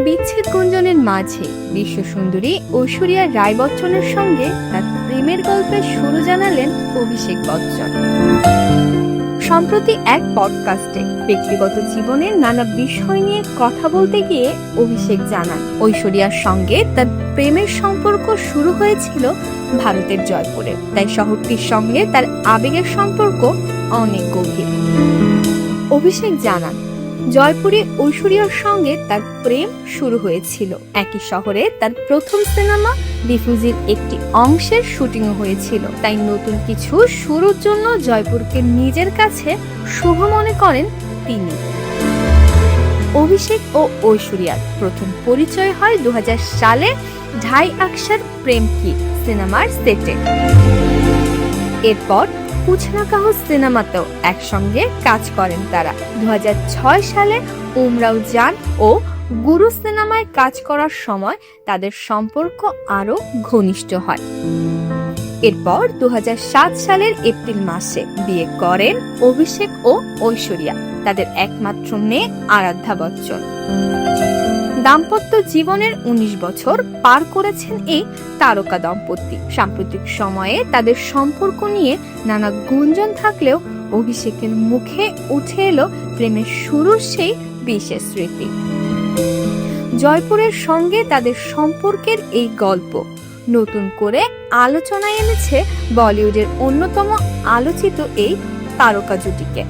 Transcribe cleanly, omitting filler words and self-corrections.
বিচ্ছেদ গুঞ্জনের মাঝে বিশ্বসুন্দরী ঐশ্বরিয়া রায় বচ্চনের সঙ্গে তার প্রেমের গল্পের শুরু জানালেন অভিষেক বচ্চন। সম্প্রতি এক পডকাস্টে ব্যক্তিগত জীবনের নানা বিষয় নিয়ে কথা বলতে গিয়ে অভিষেক জানান, ঐশ্বরিয়ার সঙ্গে তার প্রেমের সম্পর্ক শুরু হয়েছিল ভারতের জয়পুরে, তাই শহরটির সঙ্গে তার আবেগের সম্পর্ক অনেক গভীর। অভিষেক জানান, জয়পুরে ঐশ্বরিয়ার সঙ্গে তার প্রেম শুরু হয়েছিল। একই শহরে তার প্রথম সিনেমা রিফিউজির একটি অংশের শুটিং হয়েছিল, তাই নতুন কিছু শুরুর জন্য জয়পুরকে নিজের কাছে শুভ মনে করেন তিনি। অভিষেক ও ঐশ্বরিয়ার প্রথম পরিচয় হয় 2000 সালে ঢাই আকশার প্রেম কি সিনেমার সেটে। এরপর কুছ না কাহো সিনেমাতেও একসঙ্গে কাজ করেন তারা। 2006 সালে উমরাও জান ও গুরু সিনেমায় কাজ করার সময় তাদের সম্পর্ক আরো ঘনিষ্ঠ হয়। এরপর 2007 সালের এপ্রিল মাসে বিয়ে করেন অভিষেক ও ঐশ্বরিয়া। তাদের একমাত্র মেয়ে আরাধ্যা বচ্চন। দাম্পত্য জীবনের 19 বছর পার করেছেন এই তারকা দম্পতি। সাম্প্রতিক সময়ে তাদের সম্পর্ক নিয়ে নানা গুঞ্জন থাকলেও অভিষেকের মুখে উঠে এলো প্রেমের শুরুর সেই বিশেষ স্মৃতি। জয়পুরের সঙ্গে তাদের সম্পর্কের এই গল্প নতুন করে আলোচনায় এনেছে বলিউডের অন্যতম আলোচিত এই তারকা জুটিকে।